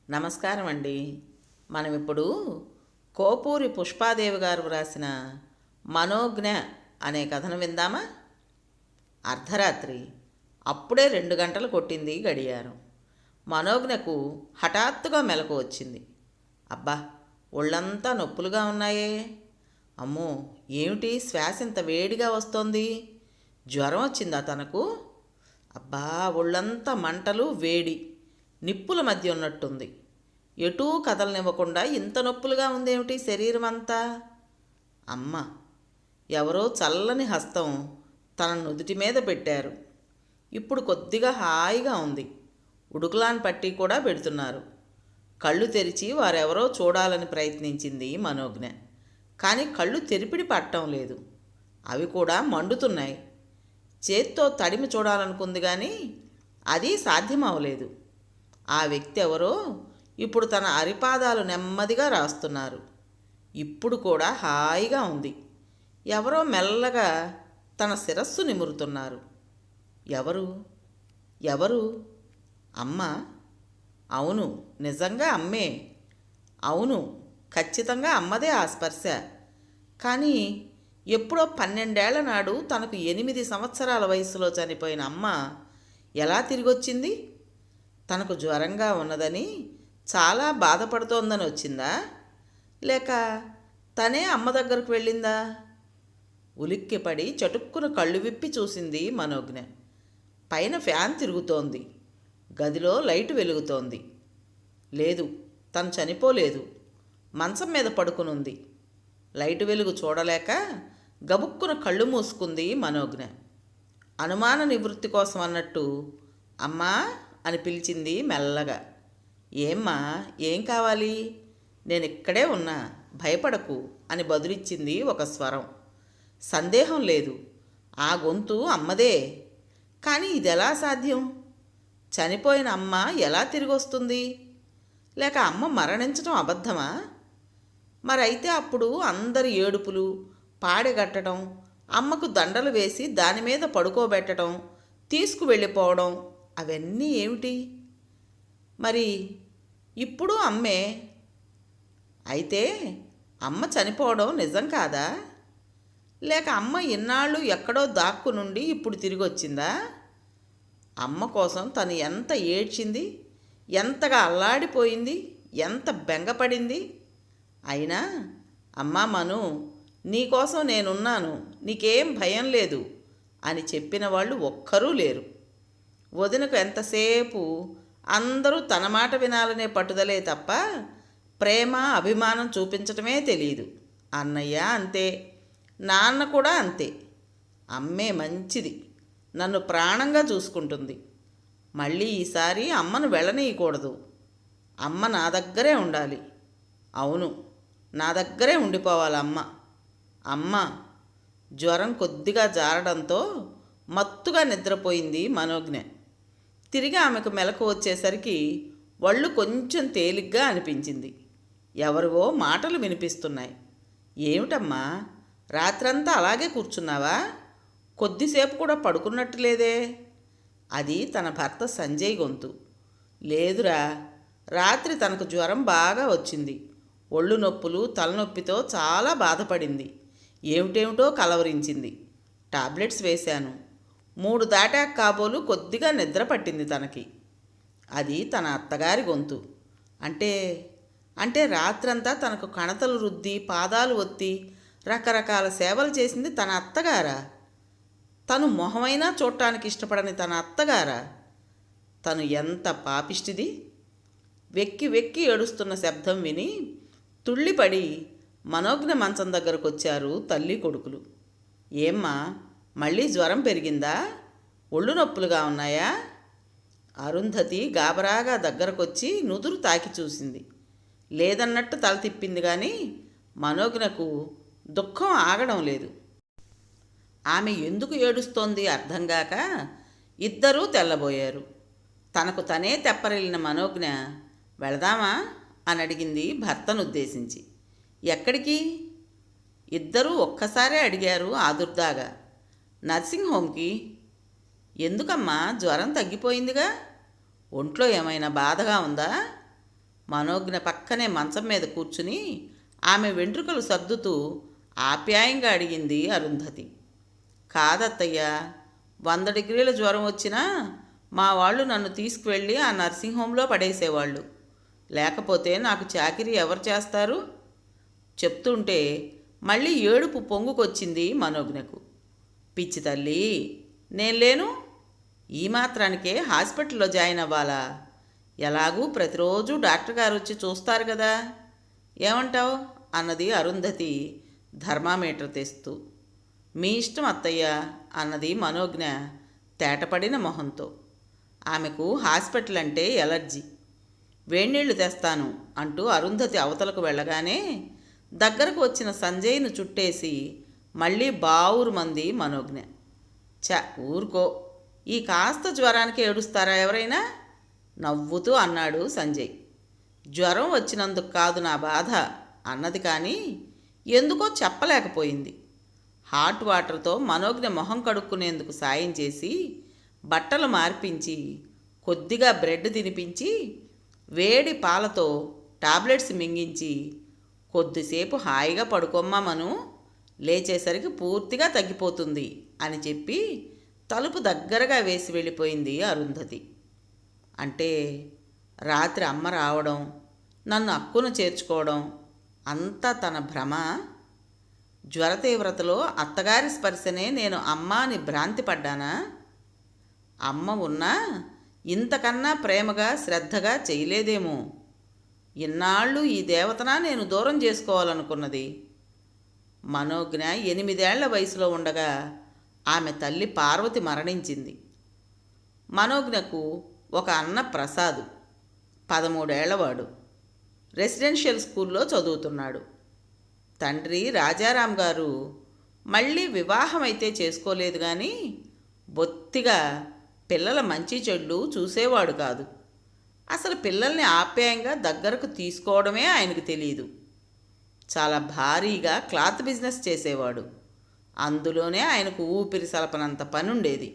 నమస్కారం అండి. మనం ఇప్పుడు కోపూరి పుష్పాదేవి గారు వ్రాసిన మనోజ్ఞ అనే కథను విందామా? అర్ధరాత్రి అప్పుడే 2 గంటలు కొట్టింది గడియారం. మనోజ్ఞకు హఠాత్తుగా మెలకు వచ్చింది. అబ్బా, ఒళ్ళంతా నొప్పులుగా ఉన్నాయే. అమ్మో, ఏమిటి శ్వాస ఇంత వేడిగా వస్తోంది? జ్వరం వచ్చిందా తనకు? అబ్బా, ఒళ్ళంతా మంటలు, వేడి, నిప్పుల మధ్య ఉన్నట్టుంది. ఎటూ కదలనివ్వకుండా ఇంత నొప్పులుగా ఉందేమిటి శరీరం అంతా? అమ్మ, ఎవరో చల్లని హస్తం తన నుదుటి మీద పెట్టారు. ఇప్పుడు కొద్దిగా హాయిగా ఉంది. ఉడుకులాన్ పట్టి కూడా పెడుతున్నారు. కళ్ళు తెరిచి వారెవరో చూడాలని ప్రయత్నించింది మనోజ్ఞ. కానీ కళ్ళు తెరిపిడి పట్టడం లేదు. అవి కూడా మండుతున్నాయి. చేత్తో తడిమి చూడాలనుకుంది కానీ అది సాధ్యమవలేదు. ఆ వ్యక్తి ఎవరో ఇప్పుడు తన అరిపాదాలు నెమ్మదిగా రాస్తున్నారు. ఇప్పుడు కూడా హాయిగా ఉంది. ఎవరో మెల్లగా తన శిరస్సు నిమురుతున్నారు. ఎవరు? ఎవరు? అమ్మ? అవును, నిజంగా అమ్మే. అవును, ఖచ్చితంగా అమ్మదే ఆ స్పర్శ. కానీ ఎప్పుడో 12 ఏళ్ల నాడు తనకు 8 సంవత్సరాల వయసులో చనిపోయిన అమ్మ ఎలా తిరిగొచ్చింది? తనకు జ్వరంగా ఉన్నదని, చాలా బాధపడుతోందని వచ్చిందా? లేక తనే అమ్మ దగ్గరకు వెళ్ళిందా? ఉలిక్కిపడి చటుక్కున కళ్ళు విప్పి చూసింది మనోజ్ఞ. పైన ఫ్యాన్ తిరుగుతోంది. గదిలో లైటు వెలుగుతోంది. లేదు, తను చనిపోలేదు. మంచం మీద పడుకునుంది. లైటు వెలుగు చూడలేక గబుక్కున కళ్ళు మూసుకుంది మనోజ్ఞ. అనుమాన నివృత్తి కోసం అన్నట్టు అమ్మా అని పిలిచింది మెల్లగా. ఏమ్మా, ఏం కావాలి? నేను ఇక్కడే ఉన్నా, భయపడకు అని బదులిచ్చింది ఒక స్వరం. సందేహం లేదు, ఆ గొంతు అమ్మదే. కానీ ఇదెలా సాధ్యం? చనిపోయిన అమ్మ ఎలా తిరిగి వస్తుంది? లేక అమ్మ మరణించడం అబద్ధమా? మరైతే అప్పుడు అందరి ఏడుపులు, పాడెగట్టడం, అమ్మకు దండలు వేసి దాని మీద పడుకోబెట్టడం, తీసుకువెళ్ళిపోవడం అవన్నీ ఏమిటి? మరి ఇప్పుడు అమ్మే. అయితే అమ్మ చనిపోవడం నిజం కాదా? లేక అమ్మ ఇన్నాళ్ళు ఎక్కడో దాక్కు నుండి ఇప్పుడు తిరిగి వచ్చిందా? అమ్మ కోసం తను ఎంత ఏడ్చింది, ఎంతగా అల్లాడిపోయింది, ఎంత బెంగపడింది. అయినా అమ్మా మను, నీకోసం నేనున్నాను, నీకేం భయం లేదు అని చెప్పిన వాళ్ళు ఒక్కరూ లేరు. వదినకు ఎంతసేపు అందరూ తన మాట వినాలనే పట్టుదలే తప్ప ప్రేమ, అభిమానం చూపించటమే తెలియదు. అన్నయ్య అంతే, నాన్న కూడా అంతే. అమ్మే మంచిది, నన్ను ప్రాణంగా చూసుకుంటుంది. మళ్ళీ ఈసారి అమ్మను వెళ్ళనీయకూడదు. అమ్మ నా దగ్గరే ఉండాలి. అవును, నా దగ్గరే ఉండిపోవాలి అమ్మ. అమ్మ. జ్వరం కొద్దిగా జారడంతో మత్తుగా నిద్రపోయింది మనోజ్ఞ. తిరిగి ఆమెకు మెలకు వచ్చేసరికి ఒళ్ళు కొంచెం తేలిగ్గా అనిపించింది. ఎవరివో మాటలు వినిపిస్తున్నాయి. ఏమిటమ్మా, రాత్రంతా అలాగే కూర్చున్నావా? కొద్దిసేపు కూడా పడుకున్నట్టు లేదే. అది తన భర్త సంజయ్ గొంతు. లేదురా, రాత్రి తనకు జ్వరం బాగా వచ్చింది. ఒళ్ళు నొప్పులు, తలనొప్పితో చాలా బాధపడింది. ఏమిటేమిటో కలవరించింది. టాబ్లెట్స్ వేశాను. 3 దాటాక కాబోలు కొద్దిగా నిద్ర పట్టింది తనకి. అది తన అత్తగారి గొంతు. అంటే అంటే రాత్రంతా తనకు కణతలు రుద్ది, పాదాలు ఒత్తి, రకరకాల సేవలు చేసింది తన అత్తగారా? తను మొహమైనా చూడటానికి ఇష్టపడని తన అత్తగారా? తను ఎంత పాపిష్టిది! వెక్కి వెక్కి ఏడుస్తున్న శబ్దం విని తుళ్ళిపడి మనోజ్ఞ మంచం దగ్గరకు వచ్చారు తల్లి కొడుకులు. ఏమ్మా, మళ్ళీ జ్వరం పెరిగిందా? ఒళ్ళు నొప్పులుగా ఉన్నాయా? అరుంధతి గాబరాగా దగ్గరకొచ్చి నుదురు తాకి చూసింది. లేదన్నట్టు తల తిప్పింది కానీ మనోజ్ఞకు దుఃఖం ఆగడం లేదు. ఆమె ఎందుకు ఏడుస్తోంది అర్థంగాక ఇద్దరూ తెల్లబోయారు. తనకు తనే తెప్పరిల్లిన మనోజ్ఞ వెళదామా అని అడిగింది భర్తను ఉద్దేశించి. ఎక్కడికి? ఇద్దరూ ఒక్కసారే అడిగారు ఆదుర్దాగా. నర్సింగ్ హోమ్కి. ఎందుకమ్మా, జ్వరం తగ్గిపోయిందిగా? ఒంట్లో ఏమైనా బాధగా ఉందా? మనోజ్ఞ పక్కనే మంచం మీద కూర్చుని ఆమె వెంట్రుకలు సర్దుతూ ఆప్యాయంగా అడిగింది అరుంధతి. కాదత్తయ్యా, 100 డిగ్రీల జ్వరం వచ్చినా మా వాళ్ళు నన్ను తీసుకువెళ్ళి ఆ నర్సింగ్ హోంలో పడేసేవాళ్ళు. లేకపోతే నాకు చాకిరీ ఎవరు చేస్తారు? చెప్తుంటే మళ్ళీ ఏడుపు పొంగుకొచ్చింది మనోజ్ఞకు. పిచ్చి తల్లి, నేను లేను? ఈ మాత్రానికే హాస్పిటల్లో జాయిన్ అవ్వాలా? ఎలాగూ ప్రతిరోజు డాక్టర్ గారు వచ్చి చూస్తారు కదా, ఏమంటావు అన్నది అరుంధతి థర్మామీటర్ తెస్తూ. మీ ఇష్టం అత్తయ్య అన్నది మనోజ్ఞ తేటపడిన మొహంతో. ఆమెకు హాస్పిటల్ అంటే ఎలర్జీ. వేడినీళ్లు తెస్తాను అంటూ అరుంధతి అవతలకు వెళ్ళగానే దగ్గరకు వచ్చిన సంజయ్ను చుట్టేసి మళ్ళీ బావురు మంది మనోజ్ఞ. ఊరుకో, ఈ కాస్త జ్వరానికి ఏడుస్తారా ఎవరైనా? నవ్వుతూ అన్నాడు సంజయ్. జ్వరం వచ్చినందుకు కాదు నా బాధ అన్నది, కానీ ఎందుకో చెప్పలేకపోయింది. హాట్ వాటర్తో మనోజ్ఞ మొహం కడుక్కునేందుకు సాయం చేసి బట్టలు మార్పించి కొద్దిగా బ్రెడ్ తినిపించి వేడి పాలతో టాబ్లెట్స్ మింగించి కొద్దిసేపు హాయిగా పడుకోమ్మా మను, లేచేసరికి పూర్తిగా తగ్గిపోతుంది అని చెప్పి తలుపు దగ్గరగా వేసి వెళ్ళిపోయింది అరుంధతి. అంటే రాత్రి అమ్మ రావడం, నన్ను అక్కున చేర్చుకోవడం అంతా తన భ్రమ. జ్వర తీవ్రతలో అత్తగారి స్పర్శనే నేను అమ్మ అని భ్రాంతి పడ్డానా? అమ్మ ఉన్నా ఇంతకన్నా ప్రేమగా శ్రద్ధగా చేయలేదేమో. ఇన్నాళ్ళు ఈ దేవతనా నేను దూరం చేసుకోవాలనుకున్నది. మనోజ్ఞ 8 ఏళ్ల వయసులో ఉండగా ఆమె తల్లి పార్వతి మరణించింది. మనోజ్ఞకు ఒక అన్న ప్రసాద్, 13 ఏళ్లవాడు, రెసిడెన్షియల్ స్కూల్లో చదువుతున్నాడు. తండ్రి రాజారాం గారు మళ్ళీ వివాహం అయితే చేసుకోలేదు, కానీ బొత్తిగా పిల్లల మంచి చెడ్లు చూసేవాడు కాదు. అసలు పిల్లల్ని ఆప్యాయంగా దగ్గరకు తీసుకోవడమే ఆయనకు తెలియదు. చాలా భారీగా క్లాత్ బిజినెస్ చేసేవాడు. అందులోనే ఆయనకు ఊపిరి సలపనంత పనుండేది.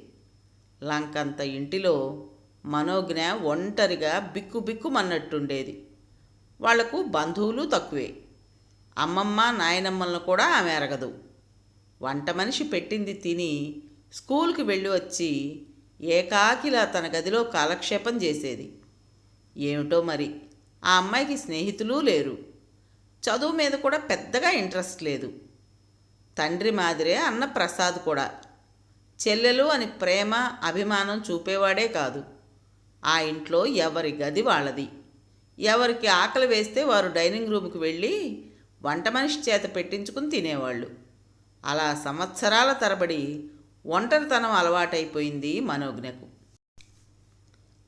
లంకంత ఇంటిలో మనోజ్ఞ ఒంటరిగా బిక్కుబిక్కుమన్నట్టుండేది. వాళ్లకు బంధువులు తక్కువే. అమ్మమ్మ నాయనమ్మలను కూడా ఆమె ఎరగదు. వంట మనిషి పెట్టింది తిని స్కూల్కి వెళ్ళి వచ్చి ఏకాకిలా తన గదిలో కాలక్షేపం చేసేది. ఏమిటో మరి ఆ అమ్మాయికి స్నేహితులు లేరు. చదువు మీద కూడా పెద్దగా ఇంట్రెస్ట్ లేదు. తండ్రి మాదిరే అన్న ప్రసాద్ కూడా చెల్లెలు అని ప్రేమ అభిమానం చూపేవాడే కాదు. ఆ ఇంట్లో ఎవరి గది వాళ్ళది. ఎవరికి ఆకలి వేస్తే వారు డైనింగ్ రూమ్కి వెళ్ళి వంట మనిషి చేత పెట్టించుకుని తినేవాళ్ళు. అలా సంవత్సరాల తరబడి ఒంటరితనం అలవాటైపోయింది మనోజ్ఞకు.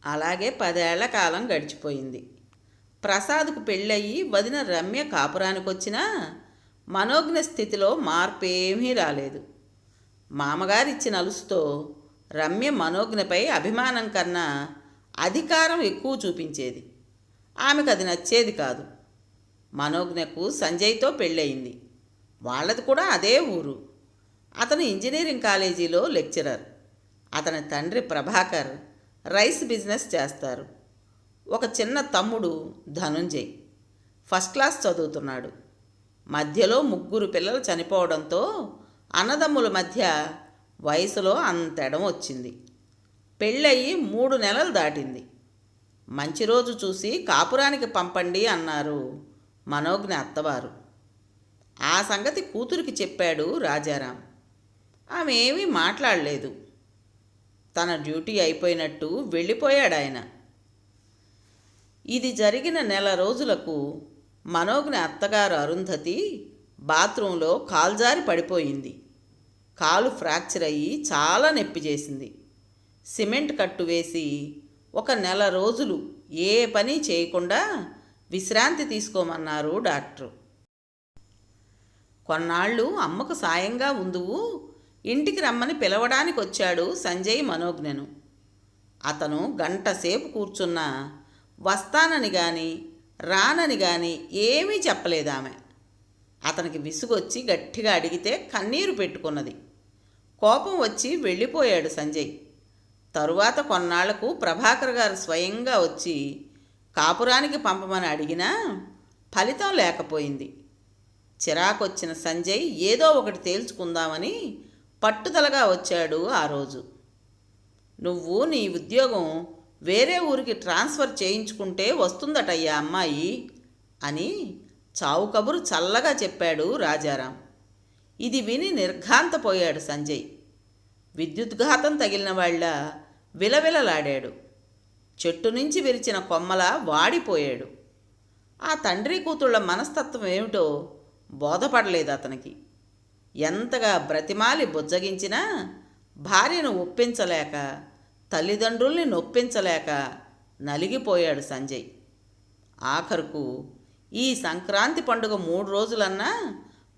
అలాగే 10 ఏళ్ల కాలం గడిచిపోయింది. ప్రసాద్కు పెళ్ళయి వదిన రమ్య కాపురానికొచ్చినా మనోజ్ఞ స్థితిలో మార్పేమీ రాలేదు. మామగారిచ్చిన అలుసుతో రమ్య మనోజ్ఞపై అభిమానం కన్నా అధికారం ఎక్కువ చూపించేది. ఆమెకు అది నచ్చేది కాదు. మనోజ్ఞకు సంజయ్తో పెళ్ళయింది. వాళ్ళది కూడా అదే ఊరు. అతను ఇంజనీరింగ్ కాలేజీలో లెక్చరర్. అతని తండ్రి ప్రభాకర్ రైస్ బిజినెస్ చేస్తారు. ఒక చిన్న తమ్ముడు ధనుంజయ్ ఫస్ట్ క్లాస్ చదువుతున్నాడు. మధ్యలో 3 పిల్లలు చనిపోవడంతో అన్నదమ్ముల మధ్య వయసులో అంతెడం వచ్చింది. పెళ్ళయి 3 నెలలు దాటింది. మంచి రోజు చూసి కాపురానికి పంపండి అన్నారు మనోజ్ఞ అత్తవారు. ఆ సంగతి కూతురికి చెప్పాడు రాజారాం. ఆమె ఏమీ మాట్లాడలేదు. తన డ్యూటీ అయిపోయినట్టు వెళ్ళిపోయాడు ఆయన. ఇది జరిగిన నెల రోజులకు మనోజ్ఞ అత్తగారు అరుంధతి బాత్రూంలో కాల్జారి పడిపోయింది. కాలు ఫ్రాక్చర్ అయ్యి చాలా నొప్పి చేసింది. సిమెంట్ కట్టు వేసి 1 నెల రోజులు ఏ పని చేయకుండా విశ్రాంతి తీసుకోమన్నారు డాక్టరు. కొన్నాళ్ళు అమ్మకు సాయంగా ఉందువు, ఇంటికి రమ్మని పిలవడానికి వచ్చాడు సంజయ్ మనోజ్ఞను. అతను గంటసేపు కూర్చున్నా వస్తానని కానీ రానని కానీ ఏమీ చెప్పలేదామె. అతనికి విసుగొచ్చి గట్టిగా అడిగితే కన్నీరు పెట్టుకున్నది. కోపం వచ్చి వెళ్ళిపోయాడు సంజయ్. తరువాత కొన్నాళ్లకు ప్రభాకర్ గారు స్వయంగా వచ్చి కాపురానికి పంపమని అడిగినా ఫలితం లేకపోయింది. చిరాకొచ్చిన సంజయ్ ఏదో ఒకటి తేల్చుకుందామని పట్టుదలగా వచ్చాడు ఆ రోజు. నువ్వు నీ ఉద్యోగం వేరే ఊరికి ట్రాన్స్ఫర్ చేయించుకుంటే వస్తుందటయ్యా అమ్మాయి అని చావు కబురు చల్లగా చెప్పాడు రాజారాం. ఇది విని నిర్ఘాంతపోయాడు సంజయ్. విద్యుద్ఘాతం తగిలిన వాళ్ళ విలవిలలాడాడు. చెట్టు నుంచి విరిచిన కొమ్మలా వాడిపోయాడు. ఆ తండ్రి కూతుళ్ళ మనస్తత్వం ఏమిటో బోధపడలేదు అతనికి. ఎంతగా బ్రతిమాలి బుజ్జగించినా భార్యను ఒప్పించలేక, తల్లిదండ్రుల్ని నొప్పించలేక నలిగిపోయాడు సంజయ్. ఆఖరుకు ఈ సంక్రాంతి పండుగ 3 రోజులన్నా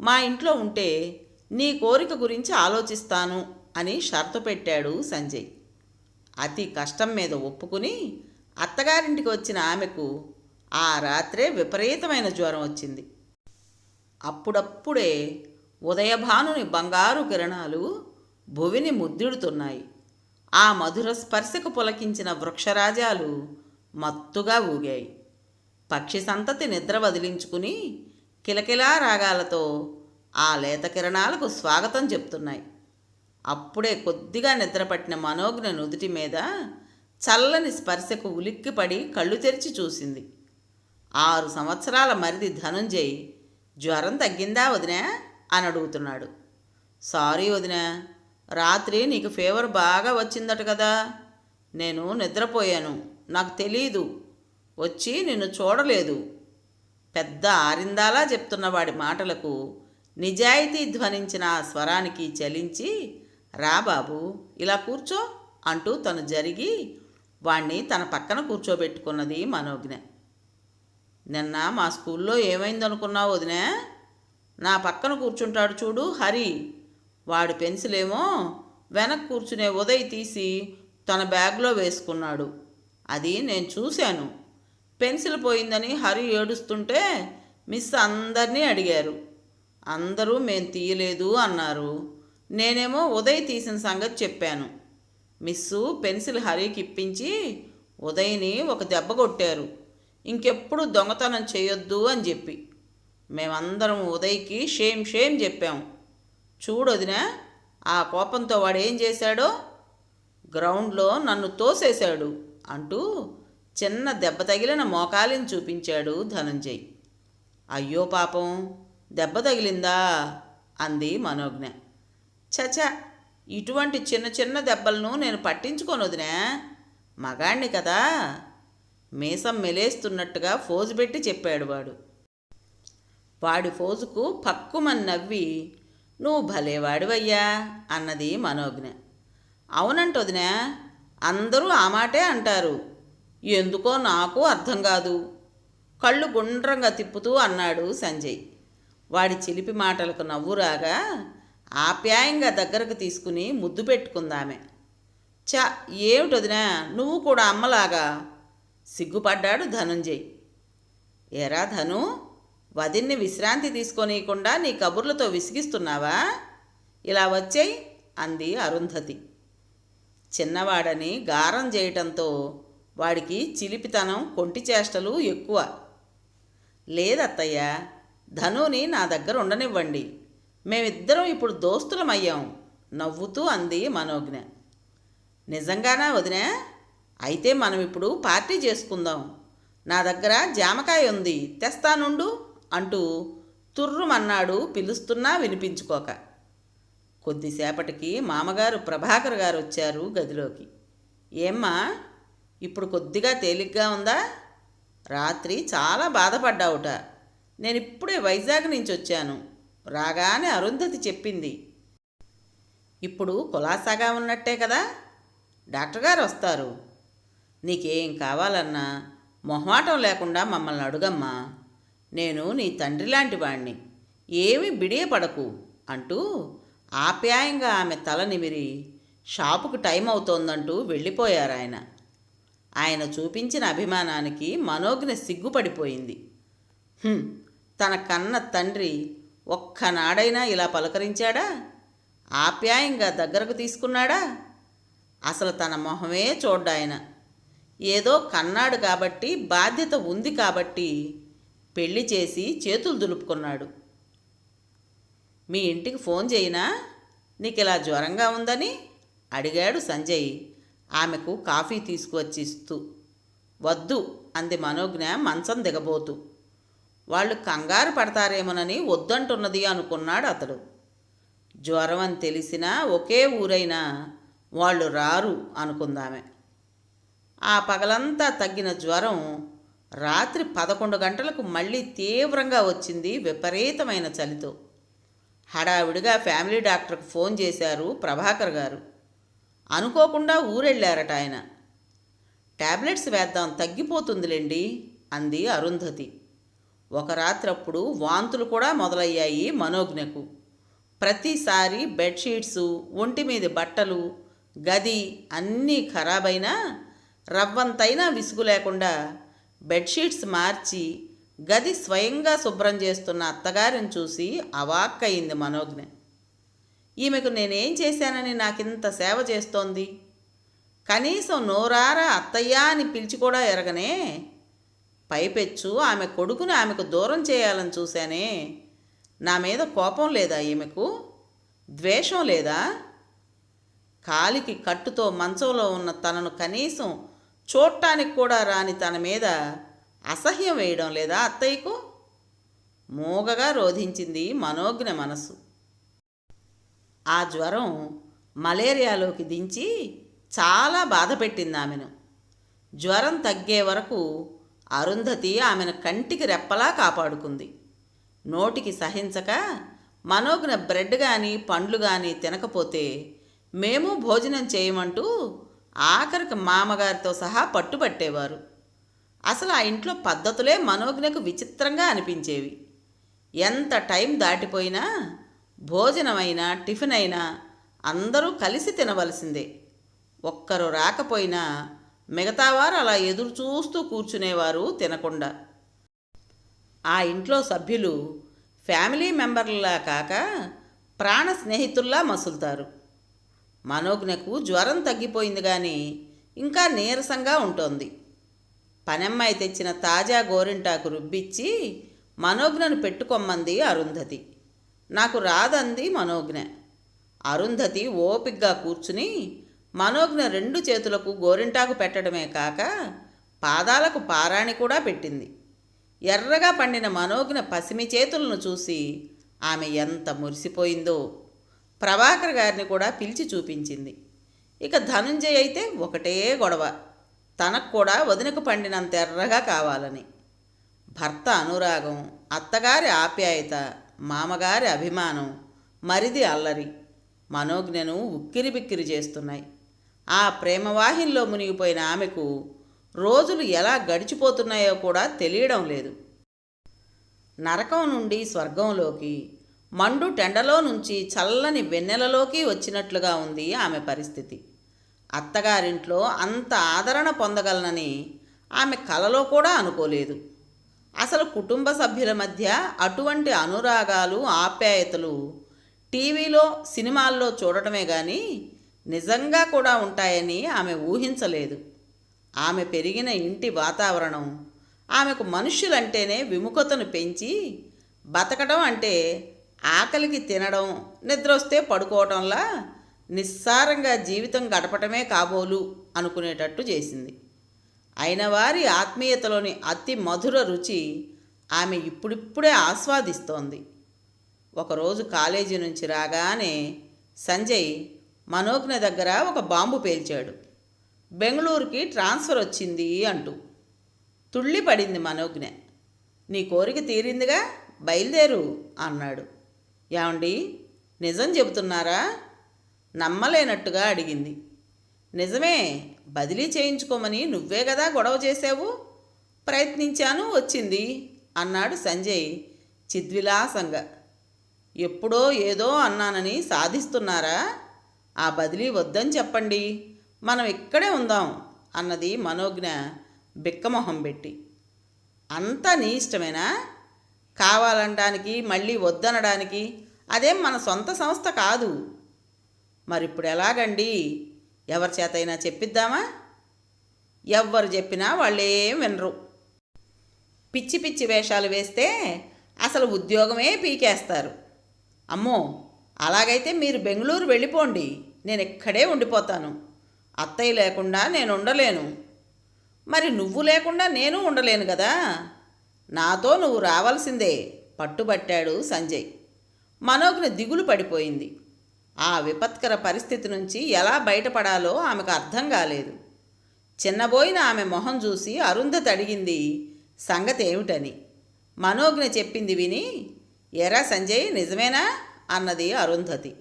మా ఇంట్లో ఉంటే నీ కోరిక గురించి ఆలోచిస్తాను అని షరతు పెట్టాడు సంజయ్. అతి కష్టం మీద ఒప్పుకుని అత్తగారింటికి వచ్చిన ఆమెకు ఆ రాత్రే విపరీతమైన జ్వరం వచ్చింది. అప్పుడప్పుడే ఉదయభానుని బంగారు కిరణాలు భువిని ముద్దిడుతున్నాయి. ఆ మధుర స్పర్శకు పులకించిన వృక్షరాజాలు మత్తుగా ఊగాయి. పక్షి సంతతి నిద్ర వదిలించుకుని కిలకిలా రాగాలతో ఆ లేత కిరణాలకు స్వాగతం చెప్తున్నాయి. అప్పుడే కొద్దిగా నిద్రపట్టిన మనోజ్ఞ నుదుటి మీద చల్లని స్పర్శకు ఉలిక్కిపడి కళ్ళు తెరిచి చూసింది. 6 సంవత్సరాల మరిది ధనుంజయ్ జ్వరం తగ్గిందా వదినా అని అడుగుతున్నాడు. సారీ వదినా, రాత్రి నీకు ఫీవర్ బాగా వచ్చిందట కదా, నేను నిద్రపోయాను, నాకు తెలీదు, వచ్చి నిన్ను చూడలేదు. పెద్ద ఆరిందాలా చెప్తున్నవాడి మాటలకు నిజాయితీ ధ్వనించిన ఆ స్వరానికి చలించి, రా బాబు ఇలా కూర్చో అంటూ తను జరిగి వాణ్ణి తన పక్కన కూర్చోబెట్టుకున్నది మనోజ్ఞ. నిన్న మా స్కూల్లో ఏమైందనుకున్నావు వదినా? నా పక్కన కూర్చుంటాడు చూడు హరి, వాడి పెన్సిలేమో వెనక్కి కూర్చునే ఉదయ్ తీసి తన బ్యాగ్లో వేసుకున్నాడు. అది నేను చూశాను. పెన్సిల్ పోయిందని హరి ఏడుస్తుంటే మిస్ అందరినీ అడిగారు. అందరూ మేం తీయలేదు అన్నారు. నేనేమో ఉదయ్ తీసిన సంగతి చెప్పాను. మిస్సు పెన్సిల్ హరికి ఇప్పించి ఉదయ్ని ఒక దెబ్బ కొట్టారు, ఇంకెప్పుడు దొంగతనం చేయొద్దు అని చెప్పి. మేమందరం ఉదయ్కి షేమ్ షేమ్ చెప్పాం. చూడొదినా, ఆ కోపంతో వాడు ఏం చేశాడో, గ్రౌండ్లో నన్ను తోసేశాడు అంటూ చిన్న దెబ్బ తగిలిన మోకాలిని చూపించాడు ధనంజయ్. అయ్యో పాపం, దెబ్బ తగిలిందా అంది మనోజ్ఞ. చచ, ఇటువంటి చిన్న చిన్న దెబ్బలను నేను పట్టించుకోనొదినా, మగాణ్ణి కదా. మీసం మెలేస్తున్నట్టుగా ఫోజు పెట్టి చెప్పాడు వాడు. వాడి ఫోజుకు పక్కుమని నవ్వి, నువ్వు భలేవాడివయ్యా అన్నది మనోజ్ఞ. అవునంటొదినా, అందరూ ఆ మాటే అంటారు. ఎందుకో నాకు అర్థం కాదు, కళ్ళు గుండ్రంగా తిప్పుతూ అన్నాడు సంజయ్. వాడి చిలిపి మాటలకు నవ్వు రాగా ఆప్యాయంగా దగ్గరకు తీసుకుని ముద్దు పెట్టుకుందామె. చ, ఏమిటొదినా నువ్వు కూడా అమ్మలాగా సిగ్గుపడ్డాడు ధనుంజయ్. ఏరా ధను, వదిన్ని విశ్రాంతి తీసుకోనీయకుండా నీ కబుర్లతో విసిగిస్తున్నావా? ఇలా వచ్చేయ్ అంది అరుంధతి. చిన్నవాడని గారం చేయటంతో వాడికి చిలిపితనం, కొంటి చేష్టలు ఎక్కువ. లేదత్తయ్య, ధనుని నా దగ్గర ఉండనివ్వండి, మేమిద్దరం ఇప్పుడు దోస్తులమయ్యాం నవ్వుతూ అంది మనోజ్ఞ. నిజంగానా వదినా? అయితే మనం ఇప్పుడు పార్టీ చేసుకుందాం. నా దగ్గర జామకాయ ఉంది, తెస్తానుండు అంటూ తుర్రుమన్నాడు పిలుస్తున్నా వినిపించుకోక. కొద్దిసేపటికి మామగారు ప్రభాకర్ గారు వచ్చారు గదిలోకి. ఏమ్మా, ఇప్పుడు కొద్దిగా తేలిగ్గా ఉందా? రాత్రి చాలా బాధపడ్డావుట. నేనిప్పుడే వైజాగ్ నుంచి వచ్చాను. రాగానే అరుంధతి చెప్పింది. ఇప్పుడు కులాసాగా ఉన్నట్టే కదా, డాక్టర్ గారు వస్తారు. నీకేం కావాలన్నా మొహమాటం లేకుండా మమ్మల్ని అడుగమ్మా. నేను నీ తండ్రి లాంటి వాణ్ణి, ఏమీ బిడియపడకు అంటూ ఆప్యాయంగా ఆమె తల నిమిరి షాపుకు టైం అవుతోందంటూ వెళ్ళిపోయారాయన. ఆయన చూపించిన అభిమానానికి మనోజ్ఞ సిగ్గుపడిపోయింది. తన కన్న తండ్రి ఒక్కనాడైనా ఇలా పలకరించాడా? ఆప్యాయంగా దగ్గరకు తీసుకున్నాడా? అసలు తన మొహమే చూడ్డాయన. ఏదో కన్నాడు కాబట్టి, బాధ్యత ఉంది కాబట్టి పెళ్లి చేసి చేతులు దులుపుకున్నాడు. మీ ఇంటికి ఫోన్ చేయనా, నీకు ఇలా జ్వరంగా ఉందని అడిగాడు సంజయ్ ఆమెకు కాఫీ తీసుకువచ్చి ఇస్తూ. వద్దు అంది మనోజ్ఞ మంచం దిగబోతూ. వాళ్ళు కంగారు పడతారేమోనని వద్దంటున్నది అనుకున్నాడు అతడు. జ్వరం అని తెలిసినా ఒకే ఊరైనా వాళ్ళు రారు అనుకుందామె. ఆ పగలంతా తగ్గిన జ్వరం రాత్రి 11 గంటలకు మళ్ళీ తీవ్రంగా వచ్చింది విపరీతమైన చలితో. హడావిడిగా ఫ్యామిలీ డాక్టర్కి ఫోన్ చేశారు ప్రభాకర్ గారు. అనుకోకుండా ఊరెళ్ళారట ఆయన. టాబ్లెట్స్ వేద్దాం, తగ్గిపోతుందిలేండి అంది అరుంధతి. ఒక రాత్రప్పుడు వాంతులు కూడా మొదలయ్యాయి మనోజ్ఞకు. ప్రతిసారి బెడ్షీట్సు, ఒంటి మీద బట్టలు, గది అన్నీ ఖరాబైనా రవ్వంతైనా విసుగు లేకుండా బెడ్షీట్స్ మార్చి గది స్వయంగా శుభ్రం చేస్తున్న అత్తగారిని చూసి అవాక్కయింది మనోజ్ఞ. ఈమెకు నేనేం చేశానని నాకింత సేవ చేస్తోంది? కనీసం నోరారా అత్తయ్యా అని పిలిచి కూడా ఎరగనే. పైపెచ్చు ఆమె కొడుకుని ఆమెకు దూరం చేయాలని చూశానే. నా మీద కోపం లేదా ఈమెకు? ద్వేషం లేదా? కాలికి కట్టుతో మంచంలో ఉన్న తనను కనీసం చూడటానికి కూడా రాని తన మీద అసహ్యం వేయడం లేదా అత్తయ్యకు? మూగగా రోధించింది మనోజ్ఞ మనసు. ఆ జ్వరం మలేరియాలోకి దించి చాలా బాధ పెట్టింది ఆమెను. జ్వరం తగ్గే వరకు అరుంధతి ఆమెను కంటికి రెప్పలా కాపాడుకుంది. నోటికి సహించక మనోజ్ఞ బ్రెడ్ కానీ పండ్లు కానీ తినకపోతే మేము భోజనం చేయమంటూ ఆఖరికి మామగారితో సహా పట్టుబట్టేవారు. అసలు ఆ ఇంట్లో పద్ధతులే మనోజ్ఞకు విచిత్రంగా అనిపించేవి. ఎంత టైం దాటిపోయినా భోజనమైనా టిఫిన్ అయినా అందరూ కలిసి తినవలసిందే. ఒక్కరు రాకపోయినా మిగతావారు అలా ఎదురు చూస్తూ కూర్చునేవారు తినకుండా. ఆ ఇంట్లో సభ్యులు ఫ్యామిలీ మెంబర్లా కాక ప్రాణ స్నేహితుల్లా మసులుతారు. మనోజ్ఞకు జ్వరం తగ్గిపోయింది కానీ ఇంకా నీరసంగా ఉంటోంది. పనమ్మాయి తెచ్చిన తాజా గోరింటాకు రుబ్బిచ్చి మనోజ్ఞను పెట్టుకొమ్మంది అరుంధతి. నాకు రాదంది మనోజ్ఞ. అరుంధతి ఓపిగ్గా కూర్చుని మనోజ్ఞ 2 చేతులకు గోరింటాకు పెట్టడమే కాక పాదాలకు పారాణి కూడా పెట్టింది. ఎర్రగా పండిన మనోజ్ఞ పసిమి చేతులను చూసి ఆమె ఎంత మురిసిపోయిందో. ప్రభాకర్ గారిని కూడా పిలిచి చూపించింది. ఇక ధనుంజయ్ అయితే ఒకటే గొడవ, తనకు కూడా వదినకు పండినంత ఎర్రగా కావాలని. భర్త అనురాగం, అత్తగారి ఆప్యాయత, మామగారి అభిమానం, మరిది అల్లరి మనోజ్ఞను ఉక్కిరిబిక్కిరి చేస్తున్నాయి. ఆ ప్రేమవాహినిలో మునిగిపోయిన ఆమెకు రోజులు ఎలా గడిచిపోతున్నాయో కూడా తెలియడం లేదు. నరకం నుండి స్వర్గంలోకి, మండు టెండలో నుంచి చల్లని వెన్నెలలోకి వచ్చినట్లుగా ఉంది ఆమె పరిస్థితి. అత్తగారింట్లో అంత ఆదరణ పొందగలనని ఆమె కలలో కూడా అనుకోలేదు. అసలు కుటుంబ సభ్యుల మధ్య అటువంటి అనురాగాలు, ఆప్యాయతలు టీవీలో, సినిమాల్లో చూడటమే కానీ నిజంగా కూడా ఉంటాయని ఆమె ఊహించలేదు. ఆమె పెరిగిన ఇంటి వాతావరణం ఆమెకు మనుష్యులంటేనే విముఖతను పెంచి, బతకడం అంటే ఆకలికి తినడం, నిద్రొస్తే పడుకోవడంలా నిస్సారంగా జీవితం గడపటమే కాబోలు అనుకునేటట్టు చేసింది. అయినవారి ఆత్మీయతలోని అతి మధుర రుచి ఆమె ఇప్పుడిప్పుడే ఆస్వాదిస్తోంది. ఒకరోజు కాలేజీ నుంచి రాగానే సంజయ్ మనోజ్ఞ దగ్గర ఒక బాంబు పేల్చాడు. బెంగళూరుకి ట్రాన్స్ఫర్ వచ్చింది అంటూ. తుళ్ళిపడింది మనోజ్ఞ. నీ కోరిక తీరిందిగా, బయలుదేరు అన్నాడు. ఏమండి, నిజం చెబుతున్నారా? నమ్మలేనట్టుగా అడిగింది. నిజమే, బదిలీ చేయించుకోమని నువ్వే కదా గొడవ చేసావు. ప్రయత్నించాను, వచ్చింది అన్నాడు సంజయ్ చిద్విలాసంగా. ఎప్పుడో ఏదో అన్నానని సాధిస్తున్నారా? ఆ బదిలీ వద్దని చెప్పండి, మనం ఇక్కడే ఉందాం అన్నది మనోజ్ఞ బిక్కమొహం పెట్టి. అంతా నీ ఇష్టమేనా? కావాలనడానికి మళ్ళీ వద్దనడానికి అదేం మన సొంత సంస్థ కాదు. మరిప్పుడు ఎలాగండి? ఎవరి చేతైనా చెప్పిద్దామా? ఎవ్వరు చెప్పినా వాళ్ళేం వినరు. పిచ్చి పిచ్చి వేషాలు వేస్తే అసలు ఉద్యోగమే పీకేస్తారు. అమ్మో, అలాగైతే మీరు బెంగళూరు వెళ్ళిపోండి, నేను ఇక్కడే ఉండిపోతాను. అత్తయ్య లేకుండా నేను ఉండలేను. మరి నువ్వు లేకుండా నేను ఉండలేను కదా, నాతో నువ్వు రావాల్సిందే పట్టుబట్టాడు సంజయ్. మనోజ్ఞ దిగులు పడిపోయింది. ఆ విపత్కర పరిస్థితి నుంచి ఎలా బయటపడాలో ఆమెకు అర్థం కాలేదు. చిన్నబోయిన ఆమె మొహం చూసి అరుంధతి అడిగింది సంగతి ఏమిటని. మనోజ్ఞ చెప్పింది విని, ఎరా సంజయ్, నిజమేనా అన్నది అరుంధతి.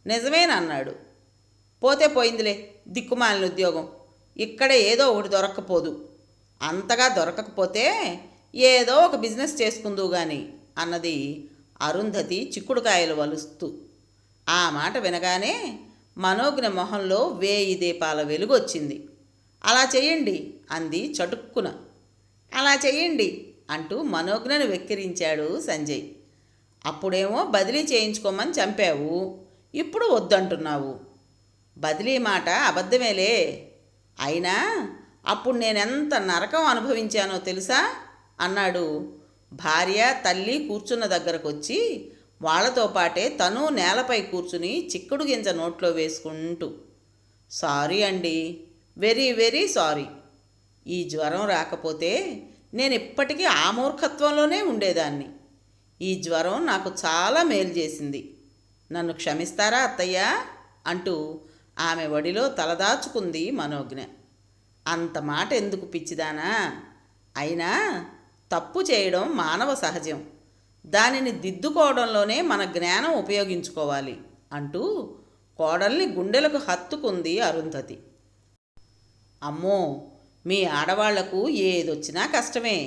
నిజమేనన్నాడు. పోతే పోయిందిలే, దిక్కుమాలిన ఉద్యోగం, ఇక్కడే ఏదో ఒకటి దొరక్కపోదు. అంతగా దొరకకపోతే ఏదో ఒక బిజినెస్ చేసుకుందువు గాని అన్నది అరుంధతి చిక్కుడుకాయలు వలుస్తూ. ఆ మాట వినగానే మనోజ్ఞ మొహంలో 1000 దీపాల వెలుగు వచ్చింది. అలా చెయ్యండి అంది చటుక్కున. అలా చెయ్యండి అంటూ మనోజ్ఞను వెక్కిరించాడు సంజయ్. అప్పుడేమో బదిలీ చేయించుకోమని చంపావు, ఇప్పుడు వద్దంటున్నావు. బదిలీ మాట అబద్ధమేలే. అయినా అప్పుడు నేనెంత నరకం అనుభవించానో తెలుసా అన్నాడు. భార్య తల్లి కూర్చున్న దగ్గరకు వచ్చి వాళ్లతో పాటే తను నేలపై కూర్చుని చిక్కుడు గింజ నోట్లో వేసుకుంటూ. సారీ అండి, వెరీ వెరీ సారీ. ఈ జ్వరం రాకపోతే నేను ఇప్పటికీ ఆ మూర్ఖత్వంలోనే ఉండేదాన్ని. ఈ జ్వరం నాకు చాలా మేలు చేసింది. నన్ను క్షమిస్తారా అత్తయ్య అంటూ ఆమె ఒడిలో తలదాచుకుంది మనోజ్ఞ. అంత మాట ఎందుకు పిచ్చిదానా? అయినా తప్పు చేయడం మానవ సహజం, దానిని దిద్దుకోవడంలోనే మన జ్ఞానం ఉపయోగించుకోవాలి అంటూ కోడల్ని గుండెలకు హత్తుకుంది అరుంధతి. అమ్మో, మీ ఆడవాళ్లకు ఏదొచ్చినా కష్టమే.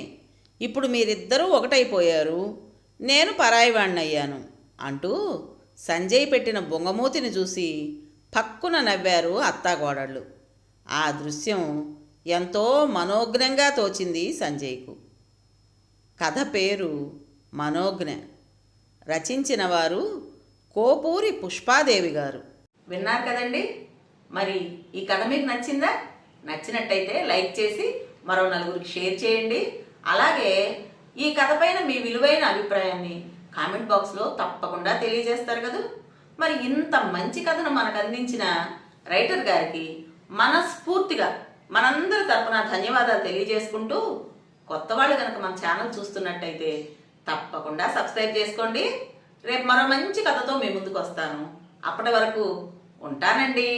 ఇప్పుడు మీరిద్దరూ ఒకటైపోయారు, నేను పరాయివాణ్ణయ్యాను అంటూ సంజయ్ పెట్టిన బొంగమూతిని చూసి పక్కున నవ్వారు అత్తాకోడళ్ళు. ఆ దృశ్యం ఎంతో మనోజ్ఞంగా తోచింది సంజయ్కు. కథ పేరు మనోజ్ఞ. రచించిన వారు కోపూరి పుష్పాదేవి గారు. విన్నారు కదండి. మరి ఈ కథ మీకు నచ్చిందా? నచ్చినట్టయితే లైక్ చేసి మరో నలుగురికి షేర్ చేయండి. అలాగే ఈ కథ పైన మీ విలువైన అభిప్రాయాన్ని కామెంట్ బాక్స్లో తప్పకుండా తెలియజేస్తారు కదా. మరి ఇంత మంచి కథను మనకు అందించిన రైటర్ గారికి మనస్ఫూర్తిగా మనందరి తరపున ధన్యవాదాలు తెలియజేసుకుంటూ, కొత్త వాళ్ళు కనుక మన ఛానల్ చూస్తున్నట్టయితే తప్పకుండా సబ్స్క్రైబ్ చేసుకోండి. రేపు మరో మంచి కథతో మీ ముందుకు వస్తాను. అప్పటి వరకు ఉంటానండి.